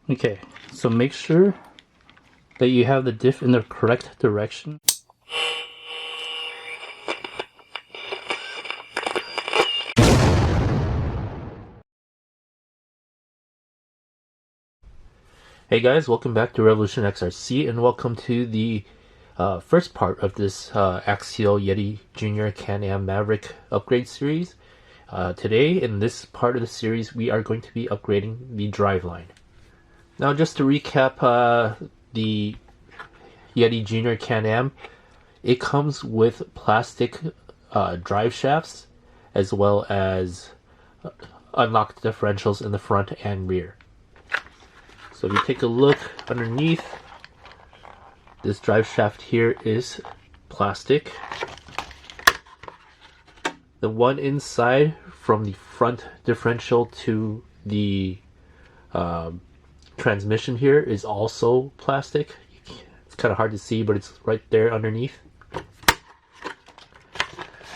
Okay, so make sure that you have the diff in the correct direction. Hey guys, welcome back to Revolution XRC and welcome to the first part of this Axial Yeti Junior Can-Am Maverick upgrade series. Today, in this part of the series, we are going to be upgrading the driveline. Now, just to recap the Yeti Junior Can-Am, it comes with plastic drive shafts as well as unlocked differentials in the front and rear. So if you take a look underneath, this drive shaft here is plastic. The one inside from the front differential to the transmission here is also plastic. It's kind of hard to see, but it's right there underneath.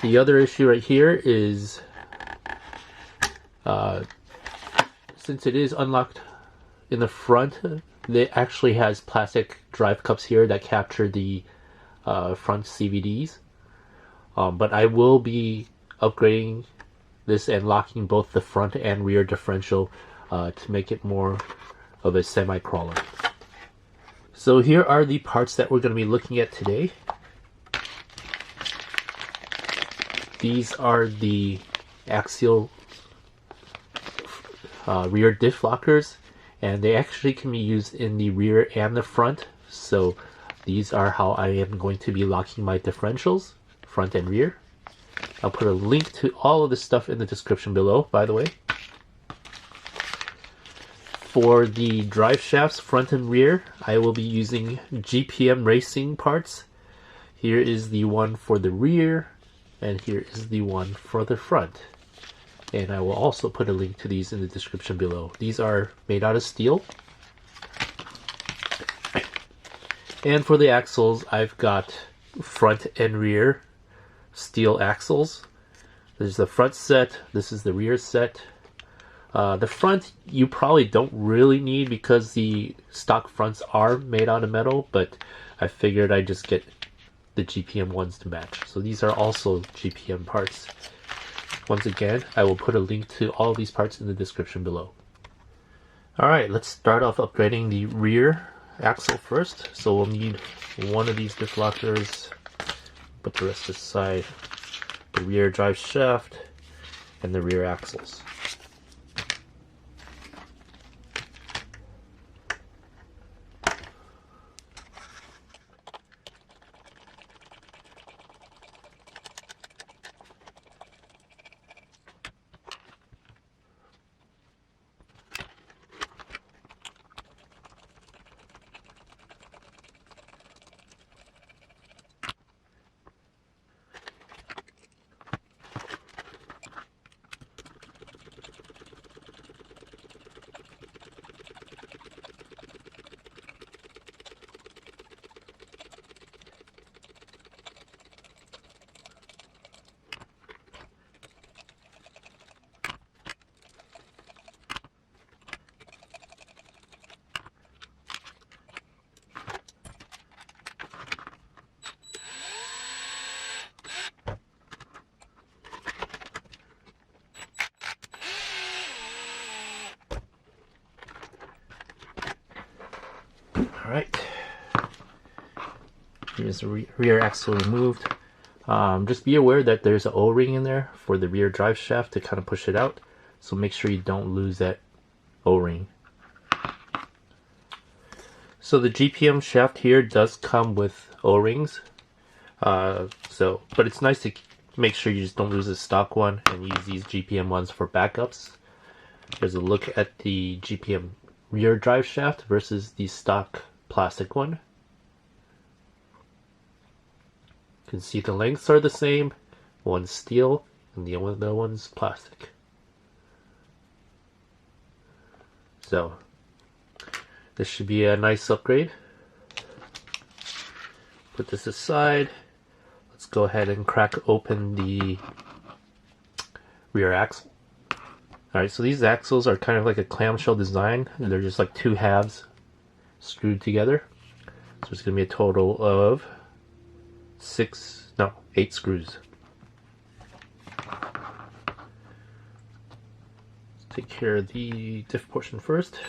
The other issue right here is since it is unlocked in the front, it actually has plastic drive cups here that capture the front CVDs. But I will be upgrading this and locking both the front and rear differential to make it more of a semi-crawler. So here are the parts that we're going to be looking at today. These are the axial rear diff lockers, and they actually can be used in the rear and the front. So these are how I am going to be locking my differentials, front and rear. I'll put a link to all of this stuff in the description below, by the way. For the drive shafts, front and rear, I will be using GPM Racing parts. Here is the one for the rear, and here is the one for the front. And I will also put a link to these in the description below. These are made out of steel. And for the axles, I've got front and rear steel axles. This is the front set, this is the rear set. The front you probably don't really need because the stock fronts are made out of metal, but I figured I'd just get the GPM ones to match. So these are also GPM parts. Once again, I will put a link to all of these parts in the description below. Alright, let's start off upgrading the rear axle first. So we'll need one of these diff lockers, put the rest aside, the rear drive shaft, and the rear axles. Alright, here's the rear axle removed. Just be aware that there's an O-ring in there for the rear drive shaft to kind of push it out, so make sure you don't lose that O-ring. So the GPM shaft here does come with O-rings, but it's nice to make sure you just don't lose the stock one and use these GPM ones for backups. Here's a look at the GPM rear drive shaft versus the stock plastic one. You can see the lengths are the same. One's steel and the other one's plastic. So this should be a nice upgrade. Put this aside. Let's go ahead and crack open the rear axle. Alright, so these axles are kind of like a clamshell design. They're just like two halves screwed together. So it's going to be a total of 8 screws. Let's take care of the diff portion first.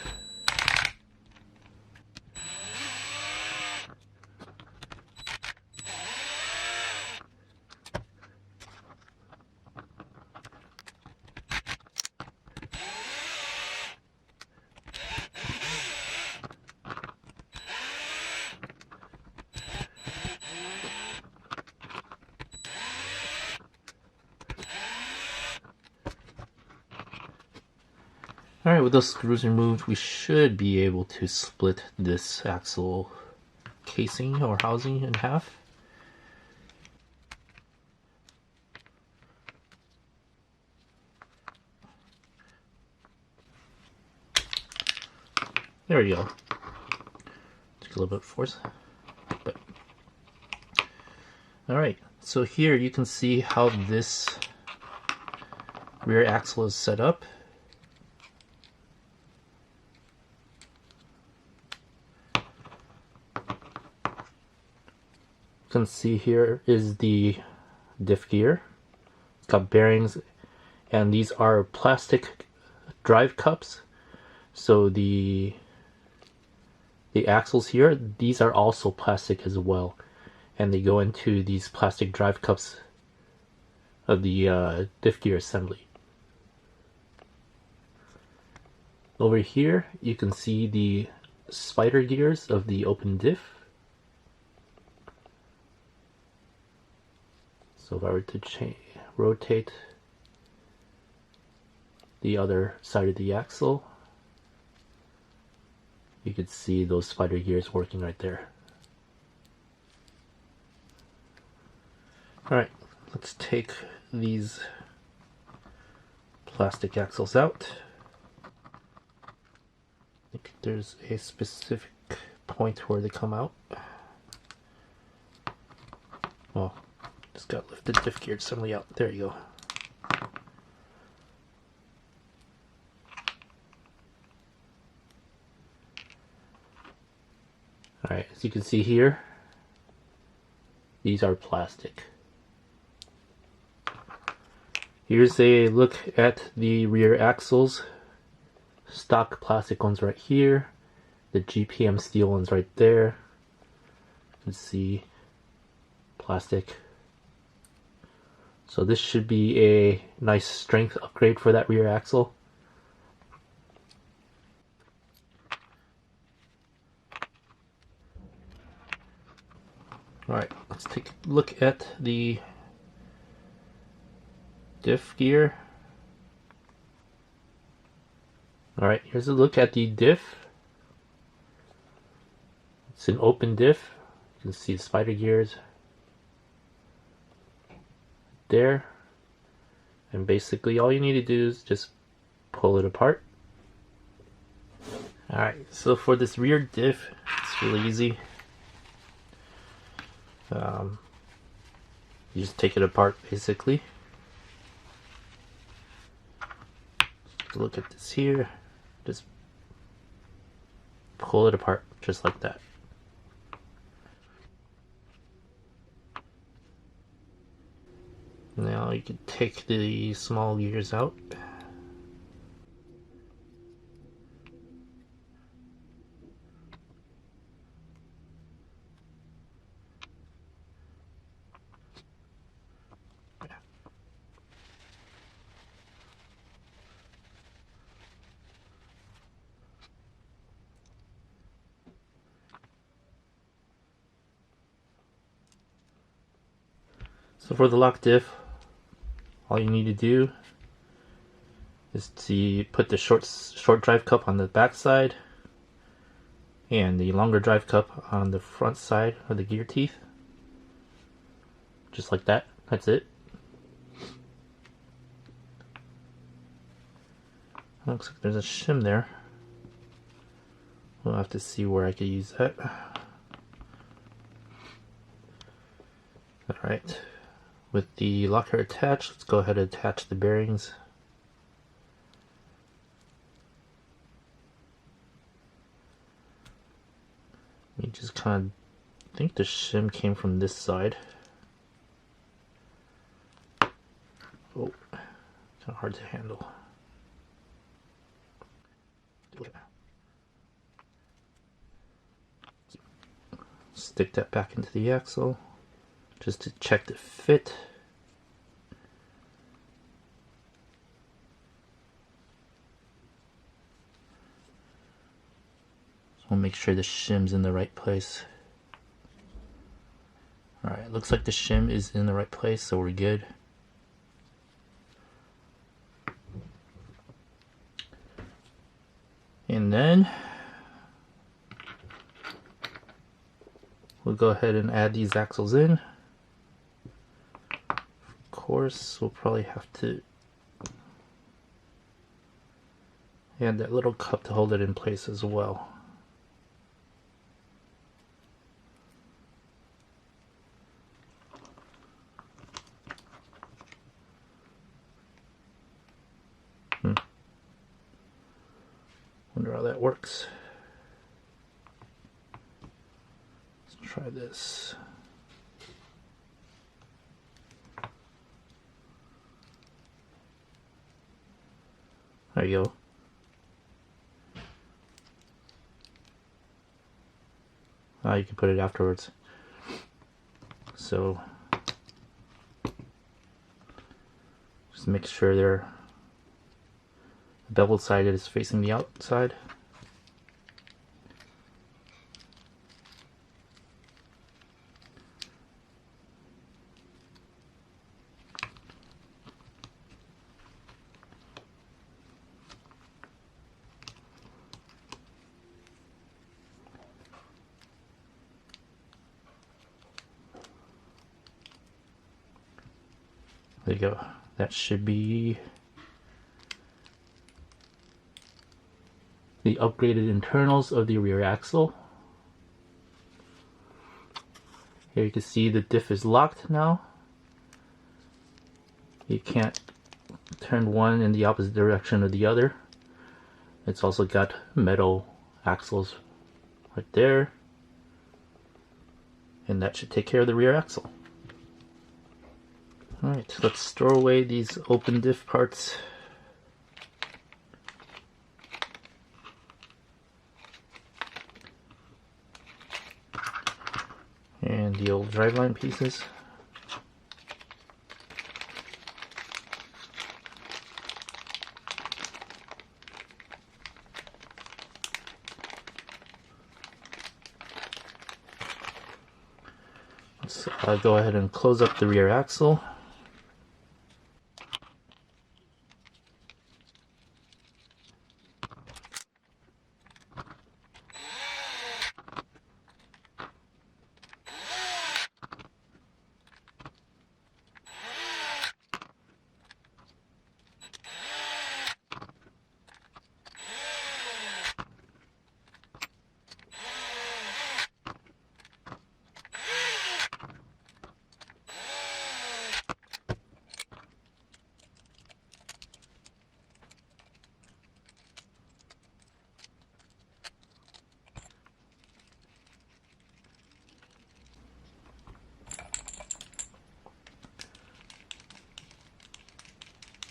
Alright, with those screws removed, we should be able to split this axle casing or housing in half. There we go. Took a little bit of force, but alright, so here you can see how this rear axle is set up. You can see here is the diff gear. It's got bearings, and these are plastic drive cups. So the axles here, these are also plastic as well, and they go into these plastic drive cups of the diff gear assembly. Over here you can see the spider gears of the open diff. So if I were to rotate the other side of the axle, you could see those spider gears working right there. Alright, let's take these plastic axles out. I think there's a specific point where they come out. Well, just got to lift the diff gear assembly out. There you go. Alright, as you can see here, these are plastic. Here's a look at the rear axles. Stock plastic ones right here. The GPM steel ones right there. You can see plastic. So this should be a nice strength upgrade for that rear axle. Alright, let's take a look at the diff gear. Alright, here's a look at the diff. It's an open diff. You can see the spider gears there. And basically all you need to do is just pull it apart. Alright, so for this rear diff, it's really easy. You just take it apart basically. Look at this here. Just pull it apart just like that. Now you can take the small gears out. So for the lock diff, all you need to do is to put the short drive cup on the back side and the longer drive cup on the front side of the gear teeth. Just like that. That's it. Looks like there's a shim there. We'll have to see where I could use that. Alright. With the locker attached, let's go ahead and attach the bearings. You just kind of, I think the shim came from this side. Oh, kind of hard to handle. Stick that back into the axle just to check the fit. So we'll make sure the shim's in the right place. Alright, looks like the shim is in the right place, so we're good. And then we'll go ahead and add these axles in. Of course, we'll probably have to add that little cup to hold it in place as well. Wonder how that works. Let's try this. There you go. You can put it afterwards. So just make sure the bevel side is facing the outside. There you go. That should be the upgraded internals of the rear axle. Here you can see the diff is locked now. You can't turn one in the opposite direction of the other. It's also got metal axles right there. And that should take care of the rear axle. Alright, let's store away these open diff parts. And the old driveline pieces. Let's go ahead and close up the rear axle.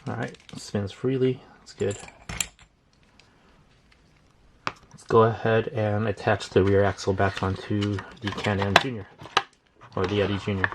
Alright, spins freely, that's good. Let's go ahead and attach the rear axle back onto the Can-Am Junior, or the Eddie Junior.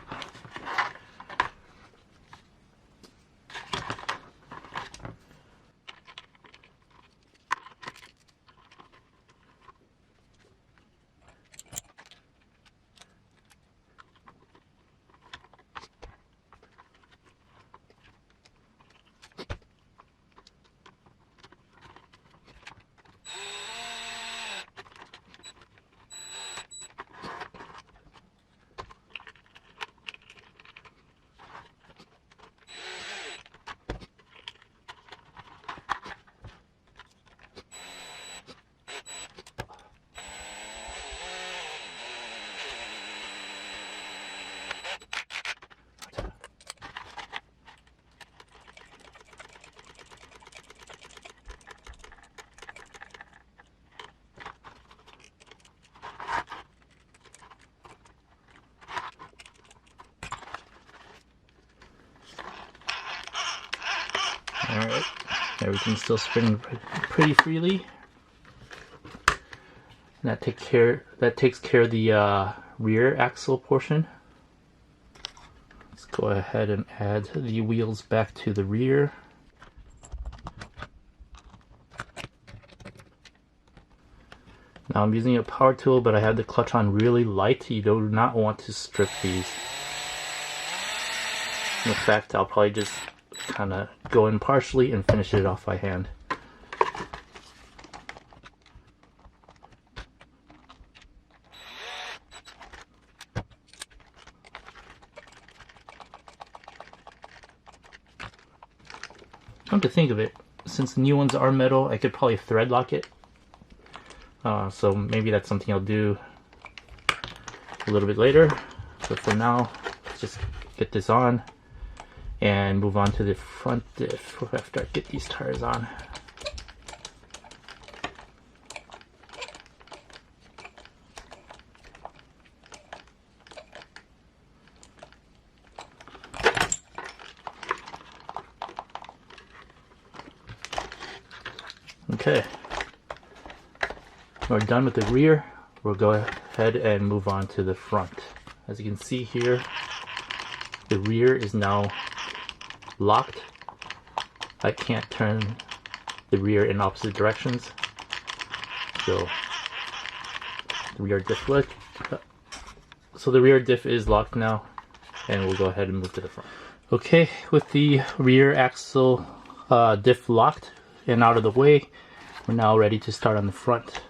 Alright, everything's still spinning pretty freely. And that takes care of the rear axle portion. Let's go ahead and add the wheels back to the rear. Now I'm using a power tool, but I have the clutch on really light. You do not want to strip these. In fact, I'll probably just kind of go in partially and finish it off by hand. Come to think of it, since the new ones are metal, I could probably thread lock it. So maybe that's something I'll do a little bit later. But for now, let's just get this on and move on to the front diff after I get these tires on. Okay, we're done with the rear. We'll go ahead and move on to the front. As you can see here, the rear is now locked. I can't turn the rear in opposite directions, so the rear diff is locked now, and we'll go ahead and move to the front. Okay, with the rear axle diff locked and out of the way, we're now ready to start on the front.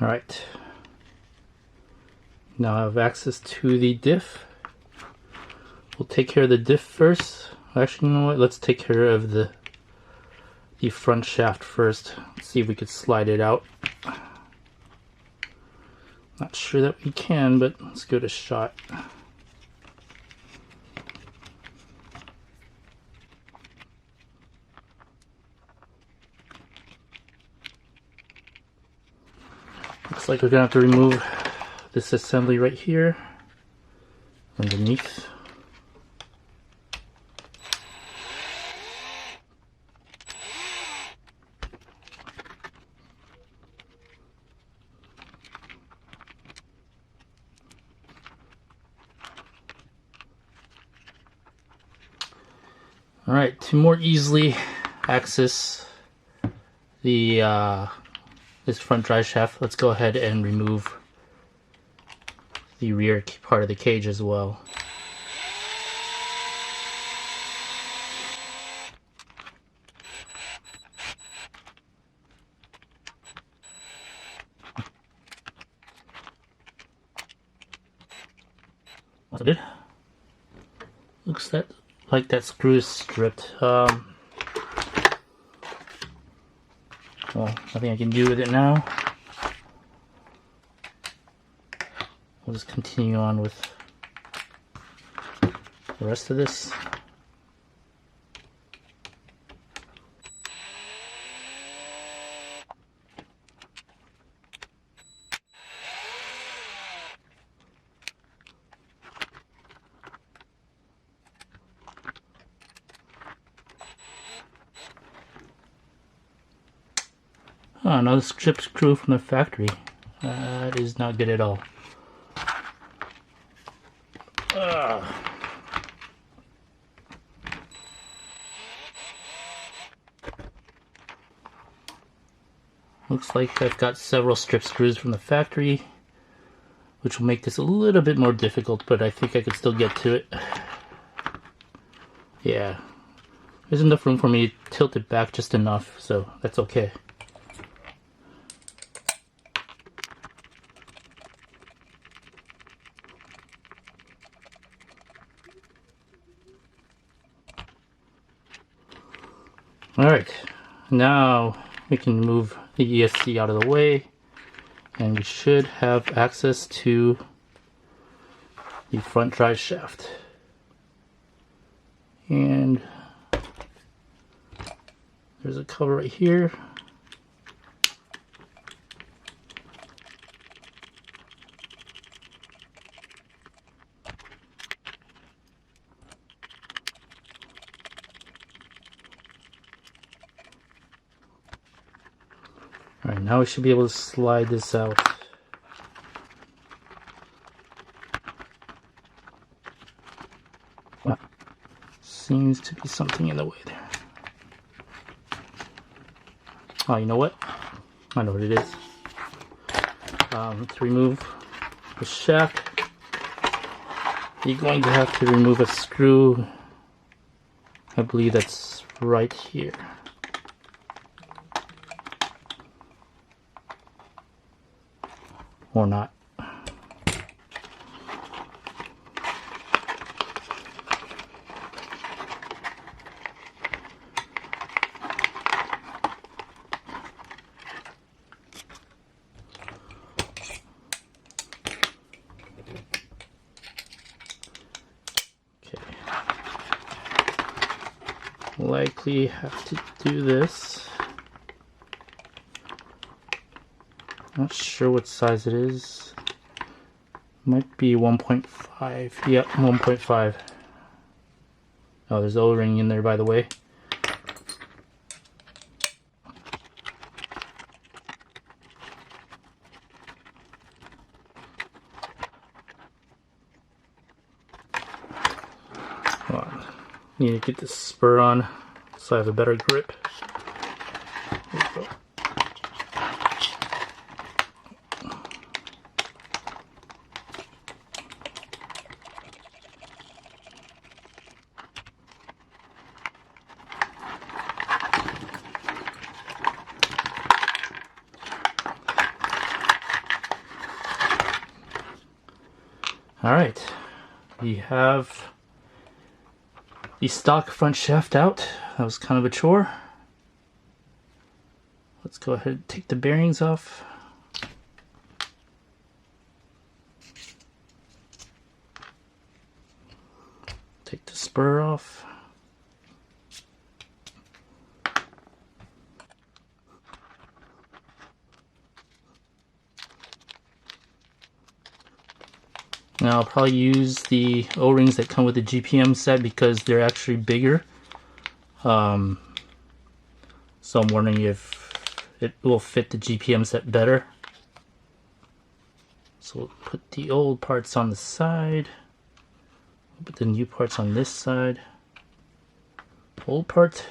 Alright, now I have access to the diff. We'll take care of the diff first. Actually, you know what, let's take care of the front shaft first. Let's see if we could slide it out. Not sure that we can, but let's give it a shot. Looks like we're gonna have to remove this assembly right here underneath. Alright, to more easily access the this front drive shaft, let's go ahead and remove the rear part of the cage as well. good. Looks like that screw is stripped. Well, nothing I can do with it now. We'll just continue on with the rest of this. Oh, another stripped screw from the factory. That is not good at all. Looks like I've got several strip screws from the factory, which will make this a little bit more difficult, but I think I could still get to it. Yeah, there's enough room for me to tilt it back just enough, so that's okay. Alright, now we can move the ESC out of the way, and we should have access to the front drive shaft. And there's a cover right here. Alright, now we should be able to slide this out. Wow. Seems to be something in the way there. Oh, you know what? I know what it is. To remove the shaft, you're going to have to remove a screw. I believe that's right here. Or not. Okay. Likely have to do this. Not sure what size it is. Might be 1.5. Yep, 1.5. Oh, there's O-ring in there, by the way. Hold on. Need to get this spur on so I have a better grip. There we go. Alright, we have the stock front shaft out. That was kind of a chore. Let's go ahead and take the bearings off. Take the spur off. Now I'll probably use the O-rings that come with the GPM set because they're actually bigger. So I'm wondering if it will fit the GPM set better. So we'll put the old parts on the side. We'll put the new parts on this side. Old part.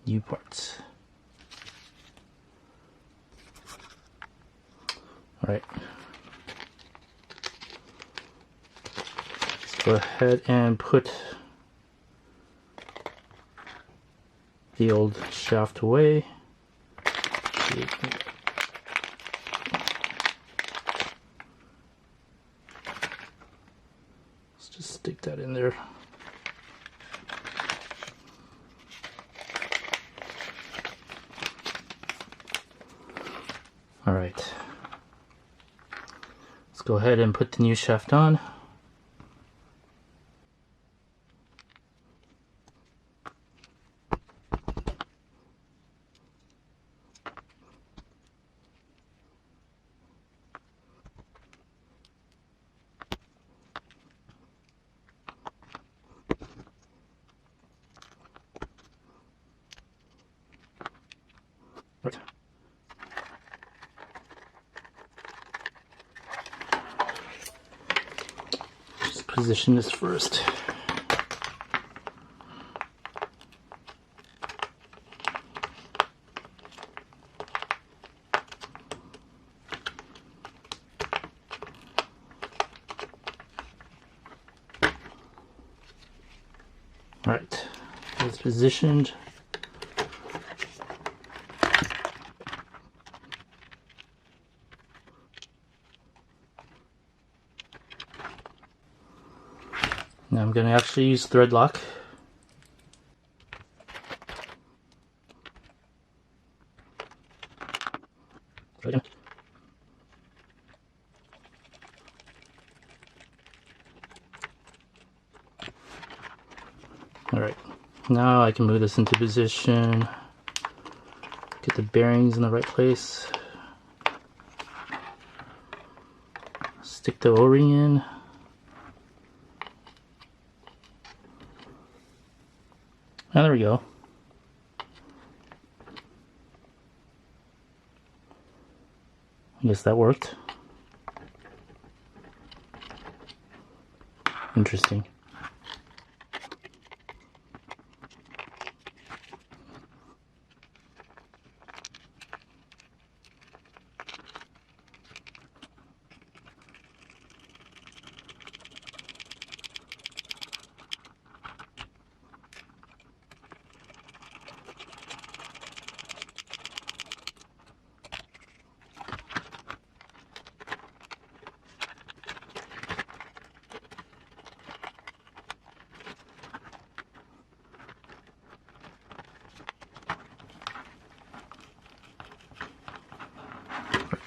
New parts. Alright. Go ahead and put the old shaft away. that in there. All right. Let's go ahead and put the new shaft on. Right. Just position this first. All right, it's positioned. Now I'm going to actually use thread lock. Alright, now I can move this into position, get the bearings in the right place, stick the O-ring in. Now there we go. I guess that worked. Interesting.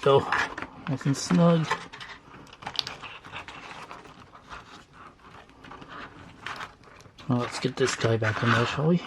Go nice and snug. Well, let's get this guy back in there, shall we?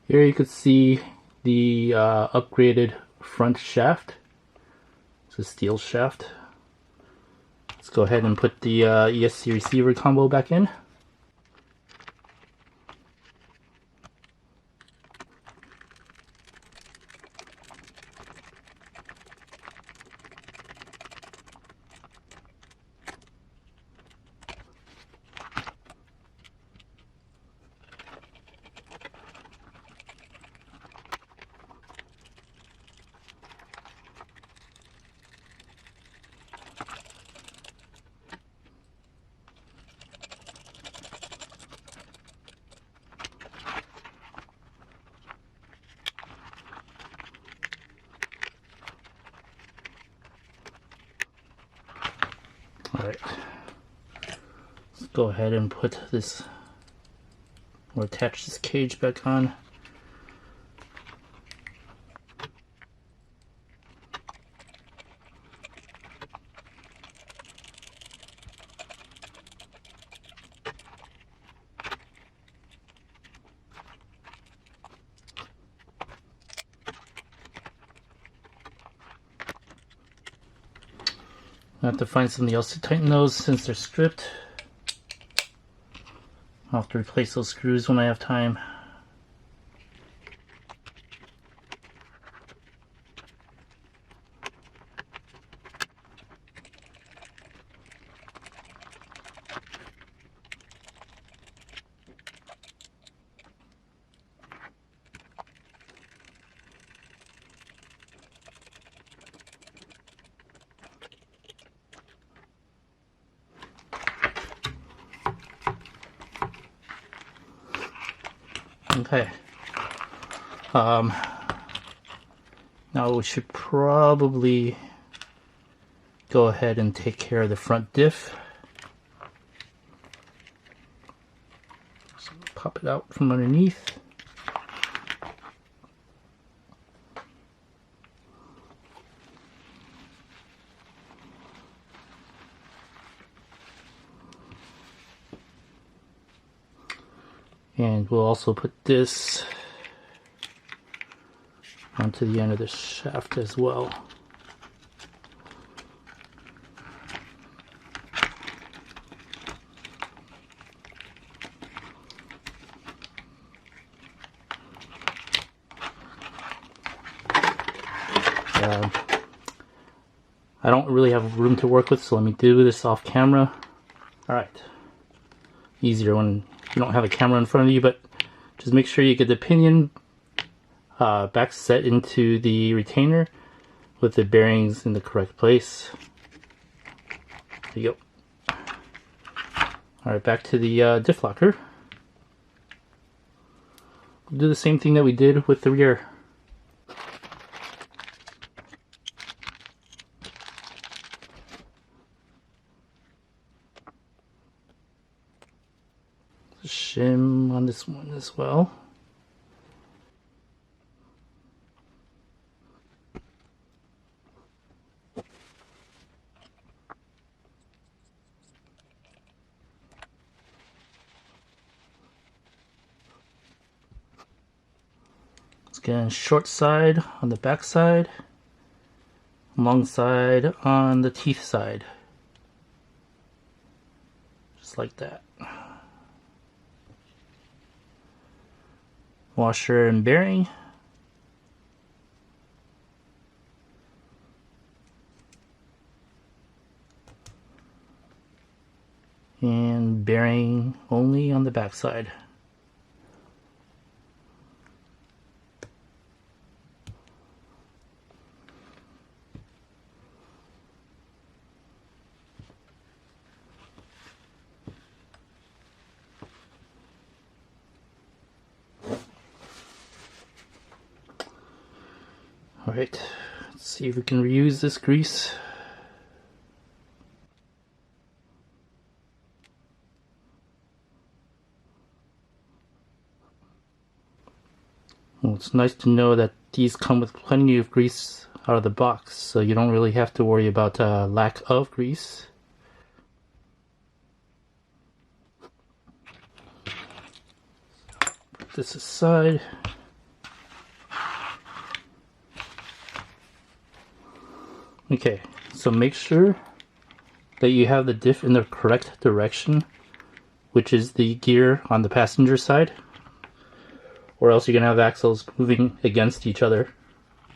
Here you can see the upgraded front shaft. It's a steel shaft. Let's go ahead and put the ESC receiver combo back in. Alright, let's go ahead and put this, or attach this cage back on. I have to find something else to tighten those since they're stripped. I'll have to replace those screws when I have time. Okay. Now we should probably go ahead and take care of the front diff. So pop it out from underneath. And we'll also put this onto the end of the shaft as well. I don't really have room to work with, so let me do this off camera. Alright. Easier when you don't have a camera in front of you, but just make sure you get the pinion back set into the retainer with the bearings in the correct place. There you go. Alright, back to the diff locker. We'll do the same thing that we did with the rear. Shim on this one as well. Let's get a short side on the back side, long side on the teeth side. Just like that. Washer and bearing. And bearing only on the back side. Alright, let's see if we can reuse this grease. Well, it's nice to know that these come with plenty of grease out of the box, so you don't really have to worry about lack of grease. Put this aside. Okay, so make sure that you have the diff in the correct direction, which is the gear on the passenger side, or else you're going to have axles moving against each other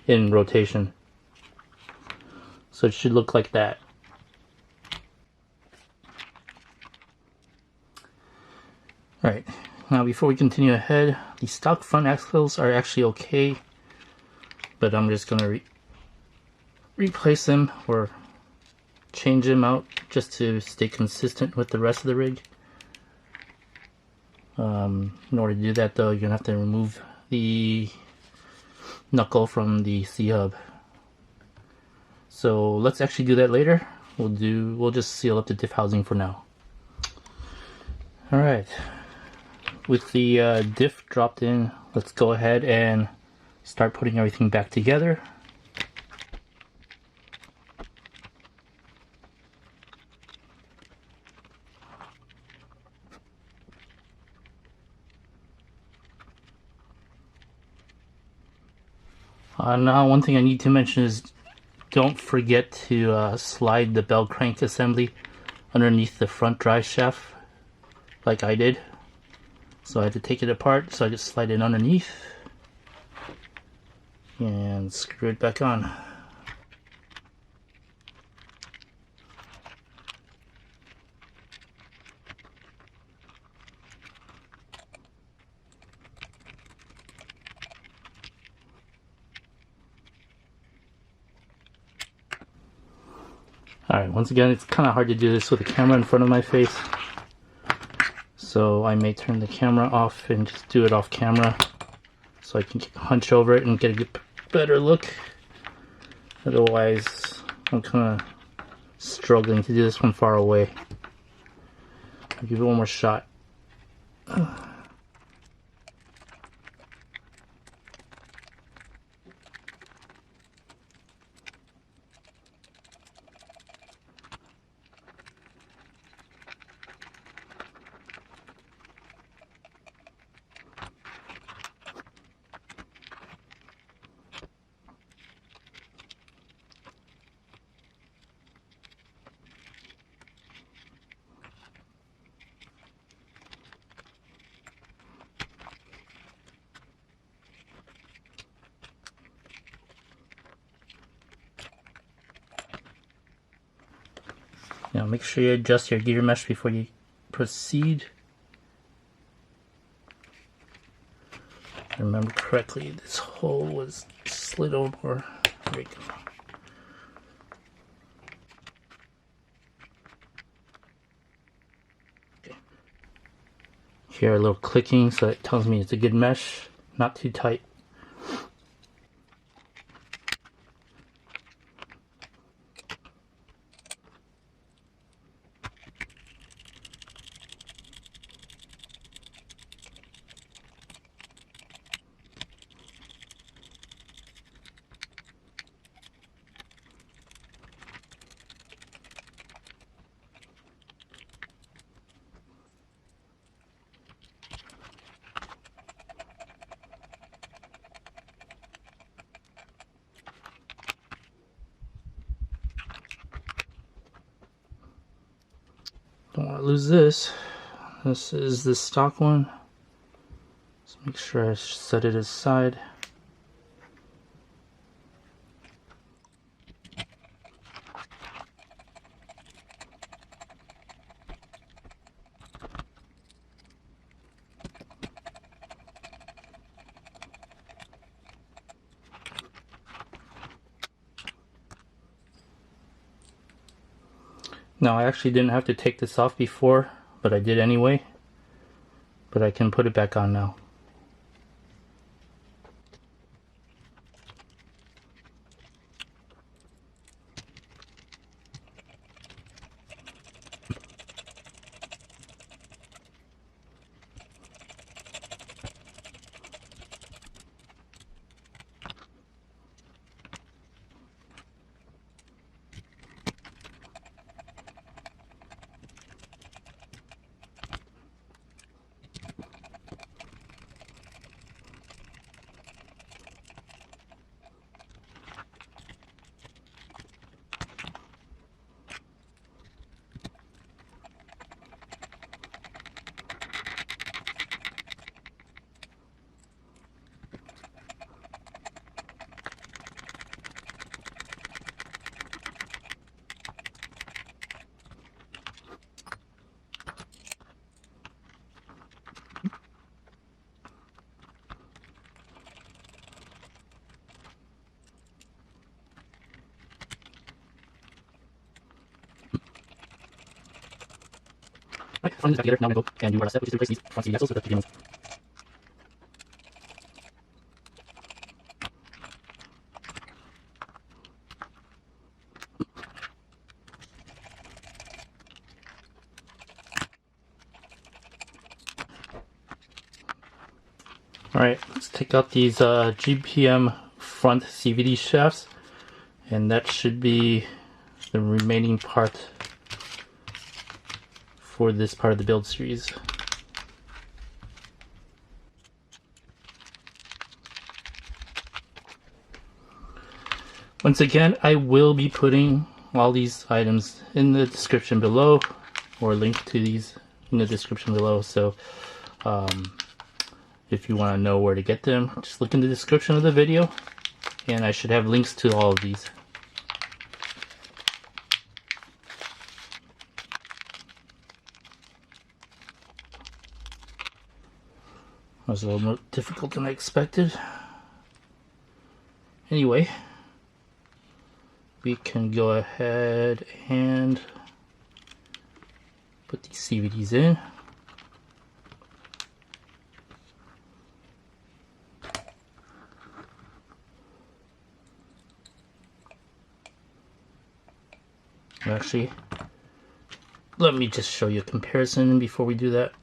in rotation. So it should look like that. Alright, now before we continue ahead, the stock front axles are actually okay, but I'm just going to replace them or change them out just to stay consistent with the rest of the rig. In order to do that though, you're gonna have to remove the knuckle from the C-hub. So let's actually do that later. We'll just seal up the diff housing for now. Alright, with the diff dropped in, let's go ahead and start putting everything back together. Now one thing I need to mention is don't forget to slide the bell crank assembly underneath the front drive shaft like I did. So I had to take it apart, so I just slide it underneath and screw it back on. Alright, once again, it's kind of hard to do this with a camera in front of my face. So I may turn the camera off and just do it off camera so I can hunch over it and get a better look. Otherwise, I'm kind of struggling to do this from far away. I'll give it one more shot. Now make sure you adjust your gear mesh before you proceed. If I remember correctly, this hole was slid over. There we go. Okay. Hear a little clicking, so it tells me it's a good mesh, not too tight. Don't want to lose this. This is the stock one. Let's make sure I set it aside. Now I actually didn't have to take this off before, but I did anyway. But I can put it back on now. Right, front is back together. Now I'm going to go and do our last step, which is to replace these front seat axles with the beginnings. Alright, let's take out these GPM front CVD shafts, and that should be the remaining part for this part of the build series. Once again, I will be putting all these items in the description below, or link to these in the description below, so if you want to know where to get them, just look in the description of the video, and I should have links to all of these. That was a little more difficult than I expected. Anyway, we can go ahead and put these CVDs in. Actually, let me just show you a comparison before we do that.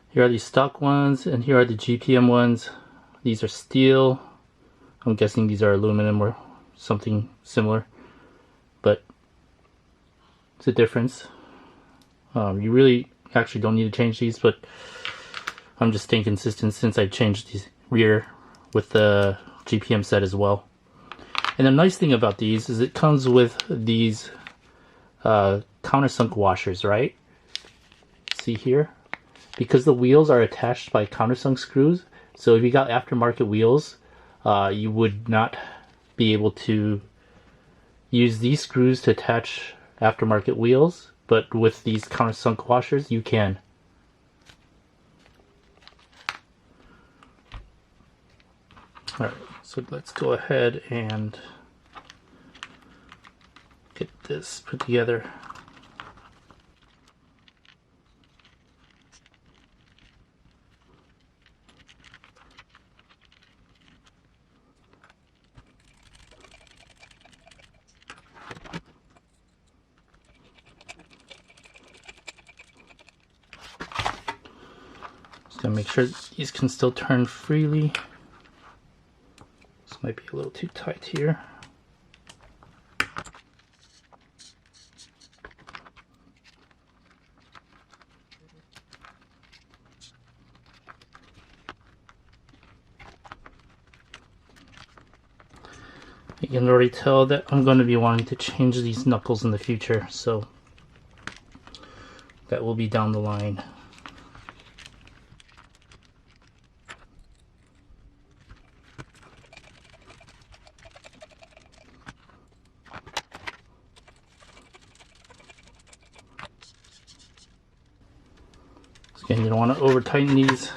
Here are the stock ones, and here are the GPM ones. These are steel. I'm guessing these are aluminum or something similar, but it's a difference. You really actually don't need to change these, but I'm just staying consistent since I changed the rear with the GPM set as well. And the nice thing about these is it comes with these countersunk washers, right? See here? Because the wheels are attached by countersunk screws, so if you got aftermarket wheels, you would not be able to use these screws to attach aftermarket wheels, but with these countersunk washers, you can. Alright, so let's go ahead and get this put together. Just gonna make sure these can still turn freely. This might be a little too tight here. You can already tell that I'm going to be wanting to change these knuckles in the future, so that will be down the line. Again, you don't want to over tighten these.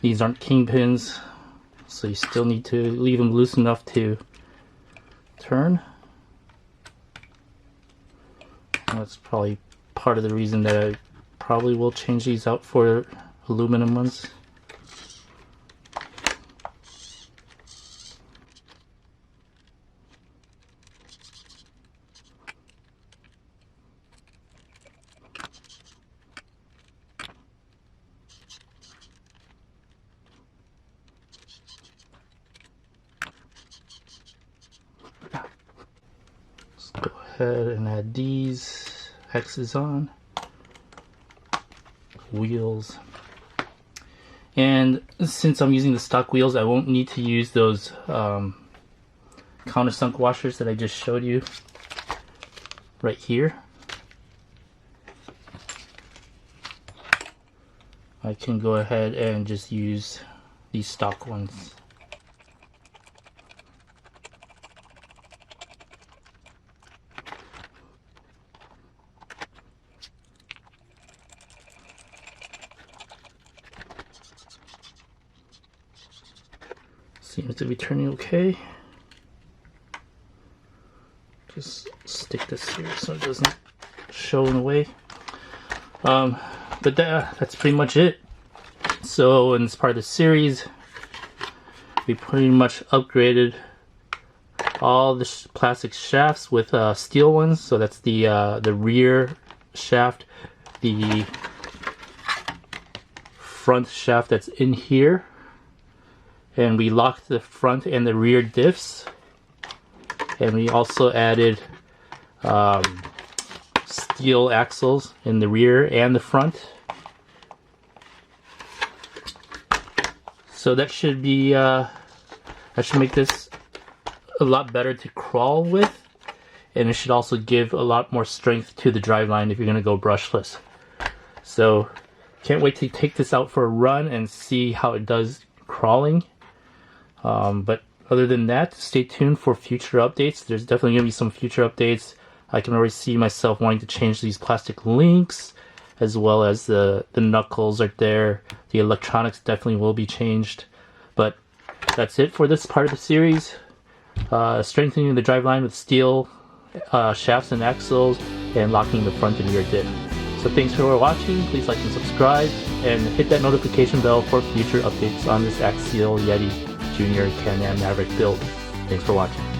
These aren't kingpins, so you still need to leave them loose enough to turn. And that's probably part of the reason that I probably will change these out for aluminum ones. Go ahead and add these X's on. Wheels. And since I'm using the stock wheels, I won't need to use those countersunk washers that I just showed you right here. I can go ahead and just use these stock ones. Seems to be turning okay. Just stick this here so it doesn't show in the way. But that's pretty much it. So in this part of the series, we pretty much upgraded all the plastic shafts with steel ones. So that's the rear shaft, the front shaft that's in here, and we locked the front and the rear diffs, and we also added steel axles in the rear and the front. So that should be that should make this a lot better to crawl with, and it should also give a lot more strength to the driveline if you're going to go brushless. So can't wait to take this out for a run and see how it does crawling. But other than that, stay tuned for future updates. There's definitely going to be some future updates. I can already see myself wanting to change these plastic links, as well as the knuckles are there. The electronics definitely will be changed. But that's it for this part of the series. Strengthening the driveline with steel shafts and axles, and locking the front and rear diff. So thanks for watching. Please like and subscribe, and hit that notification bell for future updates on this Axial Yeti Junior Can-Am Maverick build. Thanks for watching.